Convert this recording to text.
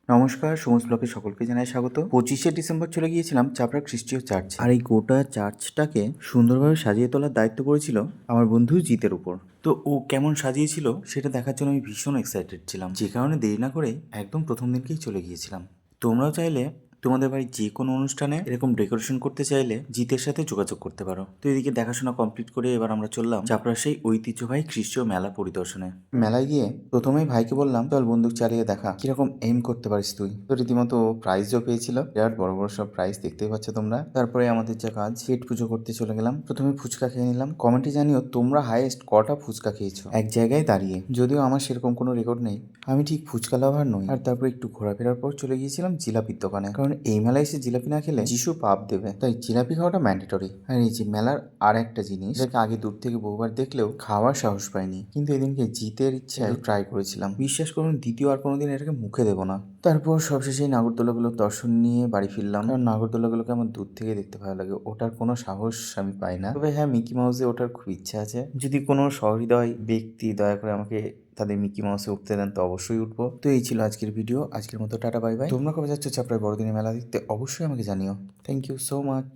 নমস্কার, সমস্ত ব্লকে সকলকে জানাই স্বাগত। 25শে ডিসেম্বর চলে গিয়েছিলাম চাপড়া খ্রিস্টীয় চার্চে। আর এই গোটা চার্চটাকে সুন্দরভাবে সাজিয়ে তোলার দায়িত্ব পড়েছিল আমার বন্ধু জিতের উপর। তো ও কেমন সাজিয়েছিল সেটা দেখার জন্য আমি ভীষণ এক্সাইটেড ছিলাম, যে কারণে দেরি না করে একদম প্রথম দিনকেই চলে গিয়েছিলাম। তোমরাও চাইলে তোমাদের বাড়ির যে কোনো অনুষ্ঠানে এরকম ডেকোরেশন করতে চাইলে জিতের সাথে যোগাযোগ করতে পারো। তো এদিকে দেখাশোনা কমপ্লিট করে এবার আমরা চললাম চাপড়ার সেই ঐতিহ্যবাহী খ্রিস্টীয় মেলা পরিদর্শনে। মেলায় গিয়ে প্রথমেই ভাইকে বললাম, চল বন্দুক চালিয়ে দেখা কিরকম এম করতে পারিস তুই। তো রীতিমতো প্রাইজও পেয়েছিল, বিরাট বড় বড় সব প্রাইজ দেখতেই পাচ্ছ তোমরা। তারপরে আমাদের যা কাজ, পেট পুজো করতে চলে গেলাম। প্রথমে ফুচকা খেয়ে নিলাম। কমেন্টে জানিও তোমরা হাইয়েস্ট কটা ফুচকা খেয়েছো এক জায়গায় দাঁড়িয়ে। যদিও আমার সেরকম কোনো রেকর্ড নেই, আমি ঠিক ফুচকা লাভার নই। আর তারপর একটু ঘোরাফেরার পর চলে গিয়েছিলাম জিলাপির দোকানে, কারণ এই মেলায় এসে জিলাপি না খেলে যিশু পাপ দেবে, তাই জিলাপি খাওয়াটা ম্যান্ডেটরি। আর এই যে মেলার আর একটা জিনিস, যেটাকে আগে দূর থেকে বহুবার দেখলেও খাওয়ার সাহস পাইনি, কিন্তু এদিনকে জিতের ইচ্ছায় ট্রাই করেছিলাম। বিশ্বাস করুন, দ্বিতীয় আর কোনোদিন এটাকে মুখে দেবো না। তারপর সবশেষে নাগরদোলাগুলোর দর্শন নিয়ে বাড়ি ফিরলাম, কারণ নাগরদোলাগুলোকে আমার দূর থেকে দেখতে ভালো লাগে, ওটার কোনো সাহস আমি পাই না। তবে হ্যাঁ, মিকি মাউসে ওঠার খুব ইচ্ছা আছে। যদি কোনো সহৃদয় ব্যক্তি দয়া করে আমাকে তাদের মিকি মাউসে উঠতে দেন তো অবশ্যই উঠবো। তো এই ছিল আজকের ভিডিও। আজকের মতো টাটা, বাই বাই। তোমরা কবে যাচ্ছ চাপড়ার বড়দিনের মেলা দেখতে অবশ্যই আমাকে জানিও। Thank you so much.